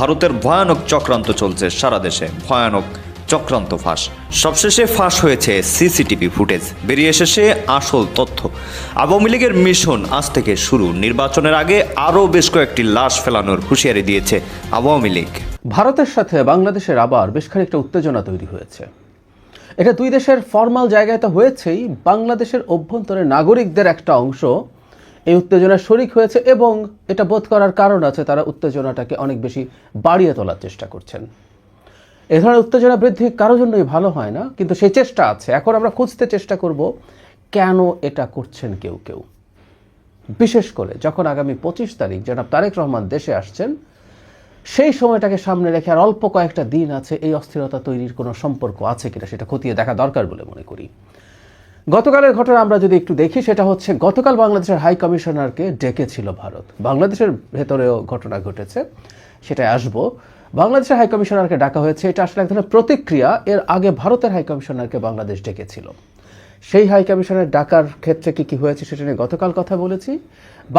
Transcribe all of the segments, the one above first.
ভারতের ভয়ানক চক্রান্ত চলছে সারা দেশে, ভয়ানক চক্রান্ত ফাঁস। সবশেষে ফাঁস হয়েছে সিসিটিভি ফুটেজ, বেরিয়ে এসেছে আসল তথ্য। আওয়ামী লীগের মিশন আজ থেকে শুরু। নির্বাচনের আগে আরও বেশ কয়েকটি লাশ ফেলানোর হুঁশিয়ারি দিয়েছে আওয়ামী লীগ। ভারতের সাথে বাংলাদেশের আবার বেশ খানিকটা উত্তেজনা তৈরি হয়েছে। এটা দুই দেশের ফরমাল জায়গায় তো হয়েছেই, বাংলাদেশের অভ্যন্তরে নাগরিকদের একটা অংশ এই উত্তেজনার শরিক হয়েছে এবং এটা বোধ করার কারণ আছে, তারা উত্তেজনাটাকে অনেক বেশি বাড়িয়ে তোলার চেষ্টা করছেন। এ ধরনের উত্তেজনা বৃদ্ধি কারোর জন্যই ভালো হয় না, কিন্তু সেই চেষ্টা আছে। এখন আমরা খুঁজতে চেষ্টা করব কেন এটা করছেন কেউ কেউ, বিশেষ করে যখন আগামী 25 তারিখ জনাব তারেক রহমান দেশে আসছেন, সেই সময়টাকে সামনে রেখে আর অল্প কয়েকটা দিন আছে। এই অস্থিরতা তৈরির কোনো সম্পর্ক আছে কিনা সেটা খতিয়ে দেখা দরকার বলে মনে করি। গতকালের ঘটনা আমরা যদি একটু দেখি, সেটা হচ্ছে গতকাল বাংলাদেশের হাই কমিশনারকে ডেকেছিল ভারত। বাংলাদেশের ভেতরেও ঘটনা ঘটেছে, সেটাই আসবো। বাংলাদেশের হাই কমিশনারকে ডাকা হয়েছে, এটা আসলে এক ধরনের প্রতিক্রিয়া। এর আগে ভারতের হাই কমিশনারকে বাংলাদেশ ডেকেছিল। সেই হাই কমিশনার ডাকার ক্ষেত্রে কি হয়েছে সেটা নিয়ে গতকাল কথা বলেছি।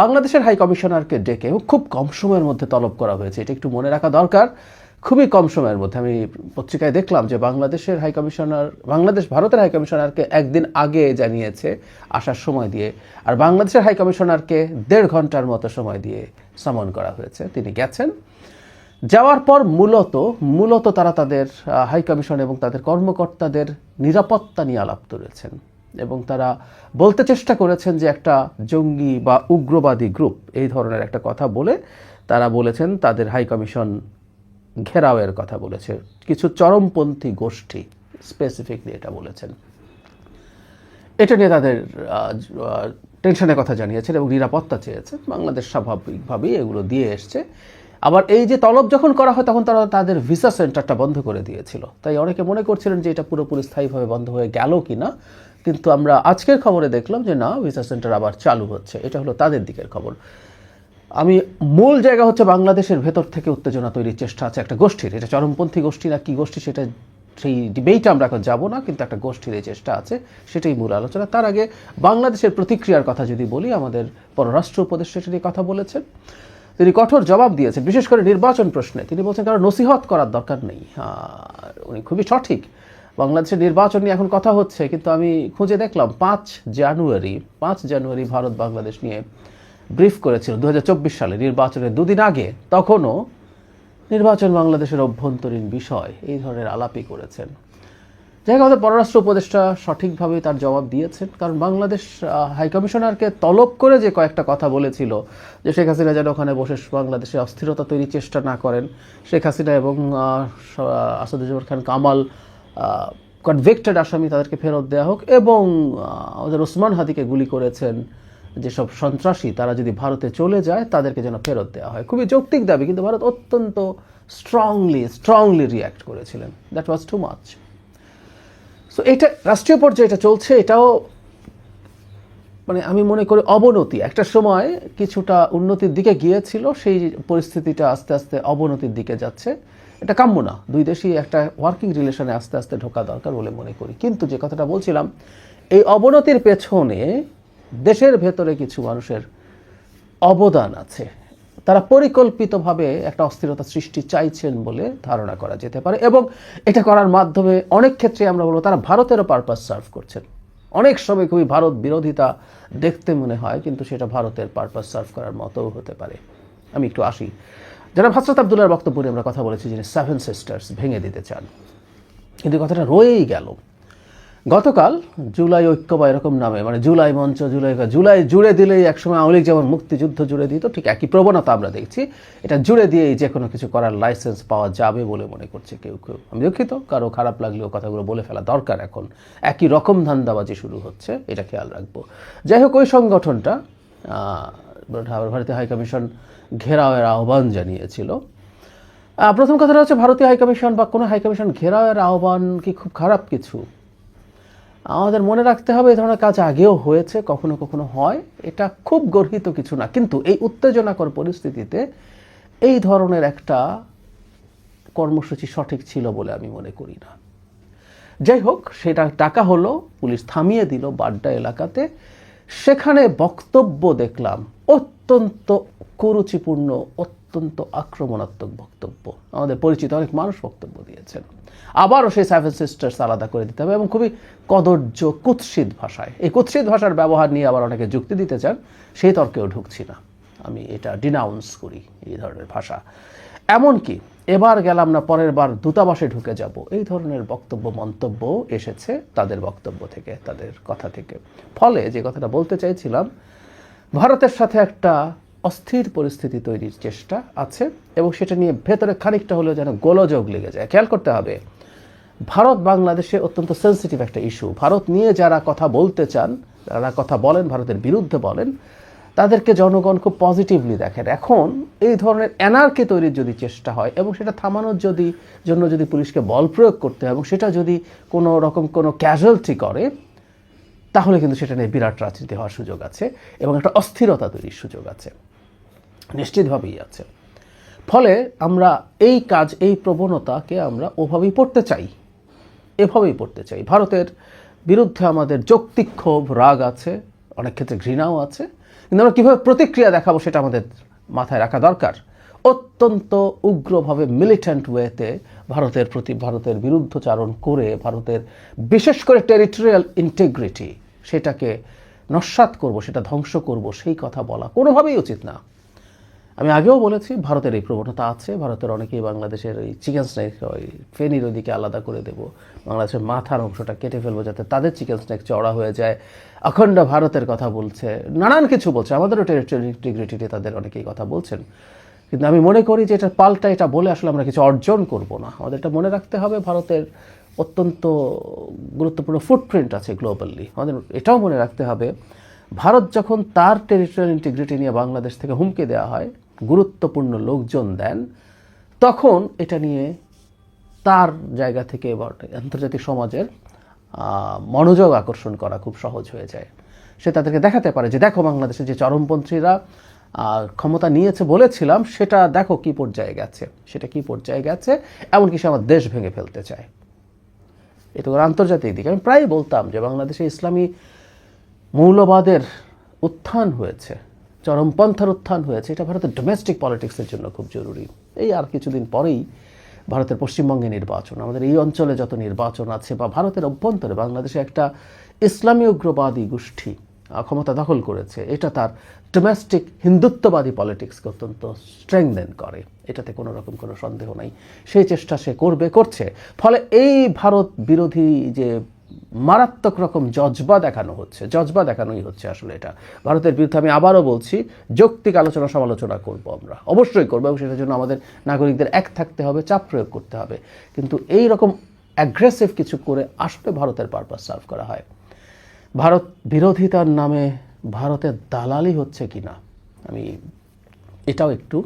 বাংলাদেশের হাই কমিশনারকে ডেকে খুব কম সময়ের মধ্যে তলব করা হয়েছে, এটা একটু মনে রাখা দরকার। খুবই কম সময়ের মধ্যে আমি পত্রিকায় দেখলাম যে বাংলাদেশের হাই কমিশনার ভারতের হাই কমিশনারকে একদিন আগে জানিয়েছে আসার সময় দিয়ে, আর বাংলাদেশের হাই কমিশনারকে 1.5 ঘন্টার মতো সময় দিয়ে সামন করা হয়েছে। তিনি গেছেন। যাওয়ার পর মূলত তারা তাদের হাই কমিশন এবং তাদের কর্মকর্তাদের নিরাপত্তা নিয়ে আলাপ তুলেছেন এবং তারা বলতে চেষ্টা করেছেন যে একটা জঙ্গি বা উগ্রবাদী গ্রুপ, এই ধরনের একটা কথা বলে তারা বলেছেন তাদের হাই কমিশন ঘেরাওয়ের কথা বলেছে। কিছু চরমপন্থী গোষ্ঠী স্পেসিফিকলি এটা বলেছেন। এটা নিয়ে তাদের টেনশনের কথা জানিয়েছেন এবং নিরাপত্তা চেয়েছেন। বাংলাদেশ স্বাভাবিকভাবেই এগুলো দিয়ে এসছে। আবার এই যে তলব যখন করা হয় তখন তারা তাদের ভিসা সেন্টারটা বন্ধ করে দিয়েছিল। তাই অনেকে মনে করছিলেন যে এটা পুরোপুরি স্থায়ীভাবে বন্ধ হয়ে গেল কি না, কিন্তু আমরা আজকের খবরে দেখলাম যে না, ভিসা সেন্টার আবার চালু হচ্ছে। এটা হলো তাদের দিকের খবর। মূল জায়গা হচ্ছে বাংলাদেশের ভেতর থেকে উত্তেজনা তৈরির চেষ্টা আছে একটা গোষ্ঠীর। এটা চরমপন্থী গোষ্ঠী না কি গোষ্ঠী সেটা, সেই ডিবেটে আমরা এখন যাবো না, কিন্তু একটা গোষ্ঠীর এই চেষ্টা আছে, সেটাই মূল আলোচনা। তার আগে বাংলাদেশের প্রতিক্রিয়ার কথা যদি বলি, আমাদের পররাষ্ট্র উপদেষ্টা সেটা নিয়ে কথা বলেছেন। তিনি কঠোর জবাব দিয়েছেন, বিশেষ করে নির্বাচন প্রশ্নে। তিনি বলছেন কারণ নসিহত করার দরকার নেই। উনি খুবই সঠিক। বাংলাদেশের নির্বাচন নিয়ে এখন কথা হচ্ছে, কিন্তু আমি খুঁজে দেখলাম 5 জানুয়ারি ভারত বাংলাদেশ নিয়ে ব্রিফ করেছিল 2024 সালে নির্বাচনের 2 দিন আগে। তখনও নির্বাচন বাংলাদেশের অভ্যন্তরীণ বিষয়, এই ধরনের আলাপই করেছেন। যাই হোক, আমাদের পররাষ্ট্র উপদেষ্টা সঠিকভাবে তার জবাব দিয়েছেন। কারণ বাংলাদেশ হাইকমিশনারকে তলব করে যে কয়েকটা কথা বলেছিল যে শেখ হাসিনা যেন ওখানে বসে বাংলাদেশে অস্থিরতা তৈরির চেষ্টা না করেন, শেখ হাসিনা এবং আসাদুজ্জামান খান কামাল কনভিক্টেড আসামি, তাদেরকে ফেরত দেওয়া হোক, এবং আমাদের ওসমান হাদিকে গুলি করেছেন যেসব সন্ত্রাসী, তারা যদি ভারতে চলে যায় তাদেরকে যেন ফেরত দেওয়া হয়। খুবই যৌক্তিক দাবি, কিন্তু ভারত অত্যন্ত স্ট্রংলি রিয়্যাক্ট করেছিলেন। That was too much. So এটা রাষ্ট্রীয় পর্যায়ে এটা চলছে। এটাও আমি মনে করি অবনতি। একটা সময় কিছুটা উন্নতির দিকে গিয়েছিল, সেই পরিস্থিতিটা আস্তে আস্তে অবনতির দিকে যাচ্ছে। এটা কাম্য না। দুই দেশই একটা ওয়ার্কিং রিলেশনে আস্তে আস্তে ঢোকা দরকার বলে মনে করি। কিন্তু যে কথাটা বলছিলাম, এই অবনতির পেছনে দেশের ভেতরে কিছু মানুষের অবদান আছে। তারা পরিকল্পিতভাবে একটা অস্থিরতা সৃষ্টি চাইছেন বলে ধারণা করা যেতে পারে, এবং এটা করার মাধ্যমে অনেক ক্ষেত্রে আমরা বলবো তারা ভারতেরও পারপাস সার্ভ করছেন। অনেক সময় খুবই ভারত বিরোধিতা দেখতে মনে হয়, কিন্তু সেটা ভারতের পারপাস সার্ভ করার মতোও হতে পারে। আমি একটু আসি। জনাব হাসরাত আবদুল্লাহর বক্তব্য নিয়ে আমরা কথা বলেছি, যিনি 7 সিস্টার্স ভেঙে দিতে চান, কিন্তু কথাটা রয়েই গেল। গতকাল জুলাই ঐক্য বা এরকম নামে, জুলাই মঞ্চ, জুলাই জুড়ে দিলেই একসময় আওয়ামী লীগ যেমন মুক্তিযুদ্ধ জুড়ে দিত, ঠিক একই প্রবণতা আমরা দেখছি। এটা জুড়ে দিয়েই যে কোনো কিছু করার লাইসেন্স পাওয়া যাবে বলে মনে করছে কেউ কেউ। আমি দুঃখিত, কারো খারাপ লাগলেও কথাগুলো বলে ফেলা দরকার। এখন একই রকম ধান্দাবাজি শুরু হচ্ছে, এটা খেয়াল রাখবো। যাই হোক, ওই সংগঠনটা ভারতীয় হাইকমিশন ঘেরাওয়ের আহ্বান জানিয়েছিল। প্রথম কথাটা হচ্ছে, ভারতীয় হাইকমিশন বা কোনো হাইকমিশন ঘেরাওয়ের আহ্বান কি খুব খারাপ কিছু? আমাদের মনে রাখতে হবে এই ধরনের কাজ আগেও হয়েছে, কখনো কখনো হয়। এটা খুব গর্হিত কিছু না, কিন্তু এই উত্তেজনাকর পরিস্থিতিতে এই ধরনের একটা কর্মসূচি সঠিক ছিল বলে আমি মনে করি না। যাই হোক, সেটা টাকা হলো, পুলিশ থামিয়ে দিল বাড্ডা এলাকাতে। সেখানে বক্তব্য দেখলাম অত্যন্ত কুরুচিপূর্ণ, অত্যন্ত আক্রমণাত্মক বক্তব্য। আমাদের পরিচিত অনেক মানুষ বক্তব্য দিয়েছেন। আবারও সেই সেভেন সিস্টার্স আলাদা করে দিতে হবে এবং খুবই কদর্য কুৎসিত ভাষায়। এই কুৎসিত ভাষার ব্যবহার নিয়ে আবার অনেকে যুক্তি দিতে চান, সেই তর্কেও ঢুকছি না। আমি এটা ডিনাউন্স করি এই ধরনের ভাষা। এমনকি এবার গেলাম না, পরের বার দূতাবাসে ঢুকে যাব, এই ধরনের বক্তব্য মন্তব্য এসেছে তাদের বক্তব্য থেকে, তাদের কথা থেকে। ফলে যে কথাটা বলতে চাইছিলাম, ভারতের সাথে একটা অস্থির পরিস্থিতি তৈরির চেষ্টা আছে এবং সেটা নিয়ে ভেতরে খানিকটা হলেও যেন গোলযোগ লেগে যায়। খেয়াল করতে হবে, ভারত বাংলাদেশে অত্যন্ত সেন্সিটিভ একটা ইস্যু। ভারত নিয়ে যারা কথা বলতে চান, যারা কথা বলেন, ভারতের বিরুদ্ধে বলেন, তাদেরকে জনগণ খুব পজিটিভলি দেখেন। এখন এই ধরনের অ্যানার্কি তৈরির যদি চেষ্টা হয় এবং সেটা থামানোর জন্য যদি পুলিশকে বল প্রয়োগ করতে হয় এবং সেটা যদি কোনো রকম কোনো ক্যাজুয়ালিটি করে, তাহলে কিন্তু সেটা নিয়ে বিরাট রাজনীতি হওয়ার সুযোগ আছে এবং একটা অস্থিরতা তৈরির সুযোগ আছে, নিশ্চিতভাবেই আছে। ফলে আমরা এই প্রবণতাকে আমরা ওভাবেই পড়তে চাই, এভাবেই পড়তে চাই। ভারতের বিরুদ্ধে আমাদের যৌক্তিক ক্ষোভ, রাগ আছে, অনেক ক্ষেত্রে ঘৃণাও আছে, কিন্তু আমরা কীভাবে প্রতিক্রিয়া দেখাবো সেটা আমাদের মাথায় রাখা দরকার। অত্যন্ত উগ্রভাবে মিলিট্যান্ট ওয়েতে ভারতের বিরুদ্ধচারণ করে, ভারতের বিশেষ করে টেরিটোরিয়াল ইন্টিগ্রিটি সেটাকে নস্যাৎ করব, সেটা ধ্বংস করব, সেই কথা বলা কোনোভাবেই উচিত না। আমি আগেও বলেছি, ভারতের এই প্রবণতা আছে। ভারতের অনেকেই বাংলাদেশের ওই চিকেন স্ন্যাক, ওই ফেনীর ওইদিকে আলাদা করে দেব, বাংলাদেশের মাথার অংশটা কেটে ফেলবো যাতে তাদের চিকেন স্ন্যাক চড়া হয়ে যায়, অখণ্ড ভারতের কথা বলছে, নানান কিছু বলছে। আমাদেরও টেরিটোরিয়াল ইন্টিগ্রিটি তাদের অনেকেই কথা বলছেন, কিন্তু আমি মনে করি যে এটা পাল্টা এটা বলে আসলে আমরা কিছু অর্জন করব না। আমাদের এটা মনে রাখতে হবে, ভারতের অত্যন্ত গুরুত্বপূর্ণ ফুটপ্রিন্ট আছে গ্লোবালি। আমাদের এটাও মনে রাখতে হবে, ভারত যখন তার টেরিটোরিয়াল ইন্টিগ্রিটি নিয়ে বাংলাদেশ থেকে হুমকি দেওয়া হয়, গুরুত্বপূর্ণ লোকজন দেন, তখন এটা নিয়ে তার জায়গা থেকে আন্তর্জাতিক সমাজের মনোযোগ আকর্ষণ করা খুব সহজ হয়ে যায়। সে তাদেরকে দেখাতে পারে যে দেখো, বাংলাদেশের যে চরমপন্থীরা ক্ষমতা নিয়েছে বলেছিলাম, সেটা দেখো কী পর্যায়ে গেছে, সেটা কী পর্যায়ে গেছে, এমনকি সে আমার দেশ ভেঙে ফেলতে চায়। এটা ওর আন্তর্জাতিক দিকে। আমি প্রায় বলতাম যে বাংলাদেশে ইসলামী মৌলবাদের উত্থান হয়েছে, চরমপন্থার উত্থান হয়েছে, এটা ভারতের ডোমেস্টিক পলিটিক্সের জন্য খুব জরুরি। এই আর কিছুদিন পরেই ভারতের পশ্চিমবঙ্গে নির্বাচন, আমাদের এই অঞ্চলে যত নির্বাচন আছে বা ভারতের অভ্যন্তরে বাংলাদেশে একটা ইসলামী উগ্রবাদী গোষ্ঠী ক্ষমতা দখল করেছে, এটা তার ডোমেস্টিক হিন্দুত্ববাদী পলিটিক্সকে অত্যন্ত স্ট্রেংথেন করে, এটাতে কোনো রকম কোনো সন্দেহ নাই। সেই চেষ্টা সে করছে। ফলে এই ভারত বিরোধী যে মারাত্মক রকম জজবা দেখানোই হচ্ছে আসলে এটা ভারতের বিরুদ্ধে। আমি আবারও বলছি, যৌক্তিক আলোচনা সমালোচনা করব, আমরা অবশ্যই করবো এবং সেটার জন্য আমাদের নাগরিকদের এক থাকতে হবে, চাপ প্রয়োগ করতে হবে। কিন্তু এই রকম অ্যাগ্রেসিভ কিছু করে আসলে ভারতের পারপাস সার্ভ করা হয়। ভারত বিরোধিতার নামে ভারতের দালালি হচ্ছে কি না, আমি এটাও একটু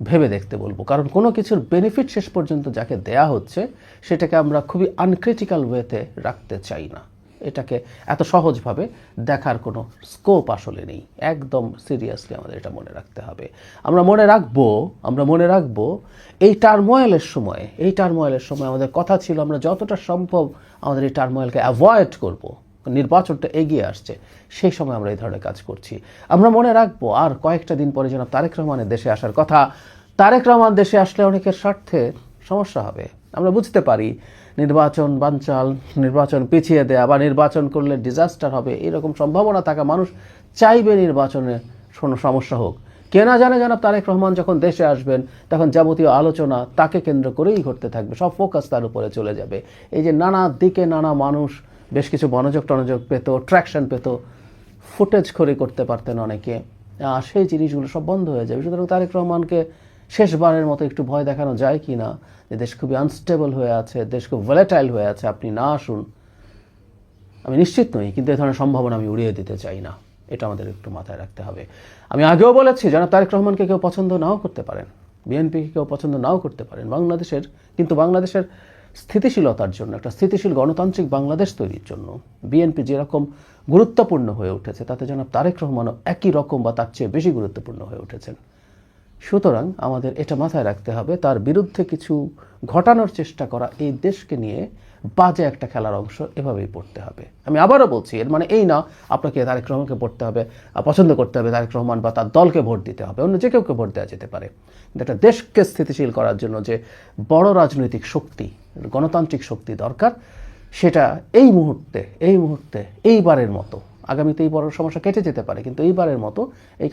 ভেবে দেখতে বলবো। কারণ কোনো কিছুর বেনিফিট শেষ পর্যন্ত যাকে দেয়া হচ্ছে, সেটাকে আমরা খুবই আনক্রিটিক্যাল ওয়েতে রাখতে চাই না। এটাকে এত সহজভাবে দেখার কোনো স্কোপ আসলে নেই। একদম সিরিয়াসলি আমাদের এটা মনে রাখতে হবে। আমরা মনে রাখবো এই টার্মোয়েলের সময় আমাদের কথা ছিল আমরা যতটা সম্ভব আমাদের এই টার্মোয়েলকে অ্যাভয়েড করব। নির্বাচনটা এগিয়ে আসছে, সেই সময় আমরা এই ধরনের কাজ করছি। আমরা মনে রাখবো আর কয়েকটা দিন পরে জনাব তারেক রহমানের দেশে আসার কথা। তারেক রহমান দেশে আসলে অনেকের স্বার্থে সমস্যা হবে। আমরা বুঝতে পারি নির্বাচন বানচাল, নির্বাচন পিছিয়ে দেয়া বা নির্বাচন করলে ডিজাস্টার হবে, এরকম সম্ভাবনা থাকা মানুষ চাইবে নির্বাচনে কোনো সমস্যা হোক। কে না জানে জনাব তারেক রহমান যখন দেশে আসবেন, তখন যাবতীয় আলোচনা তাকে কেন্দ্র করেই ঘটতে থাকবে, সব ফোকাস তার উপরে চলে যাবে। এই যে নানা দিকে নানা মানুষ বেশ কিছু মনোযোগ পেত, ট্র্যাকশন পেত, ফুটেজ খড়ি করতে পারতেন অনেকে, সেই জিনিসগুলো সব বন্ধ হয়ে যাবে। সুতরাং তারেক রহমানকে শেষবারের মতো একটু ভয় দেখানো যায় কি না, যে দেশ খুবই আনস্টেবল হয়ে আছে, দেশ খুব ভোলাটাইল হয়ে আছে, আপনি না আসুন, আমি নিশ্চিত নই, কিন্তু এই ধরনের সম্ভাবনা আমি উড়িয়ে দিতে চাই না। এটা আমাদের একটু মাথায় রাখতে হবে। আমি আগেও বলেছি, জনাব তারেক রহমানকে কেউ পছন্দ নাও করতে পারেন, বিএনপিকে কেউ পছন্দ নাও করতে পারেন, কিন্তু বাংলাদেশের স্থিতিশীলতার জন্য, একটা স্থিতিশীল গণতান্ত্রিক বাংলাদেশ তৈরির জন্য বিএনপি যেরকম গুরুত্বপূর্ণ হয়ে উঠেছে, তাতে জনাব তারেক রহমানও একই রকম বা তার চেয়ে বেশি গুরুত্বপূর্ণ হয়ে উঠেছেন। সুতরাং আমাদের এটা মাথায় রাখতে হবে, তার বিরুদ্ধে কিছু ঘটানোর চেষ্টা করা এই দেশকে নিয়ে বাজে একটা খেলার অংশ, এভাবেই পড়তে হবে। আমি আবারও বলছি, এর মানে এই না আপনাকে তারেক রহমানকে পড়তে হবে, পছন্দ করতে হবে তারেক রহমান বা তার দলকে ভোট দিতে হবে, অন্য যে কেউকে ভোট দেওয়া যেতে পারে। কিন্তু একটা দেশকে স্থিতিশীল করার জন্য যে বড় রাজনৈতিক শক্তি, গণতান্ত্রিক শক্তি দরকার, সেটা এই মুহূর্তে এইবারের মতো, আগামীতে এই বড় সমস্যা কেটে যেতে পারে, কিন্তু এইবারের মতো এই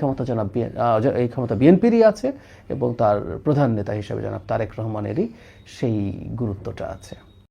ক্ষমতা বিএনপিরই আছে এবং তার প্রধান নেতা হিসেবে জনাব তারেক রহমানেরই সেই গুরুত্বটা আছে।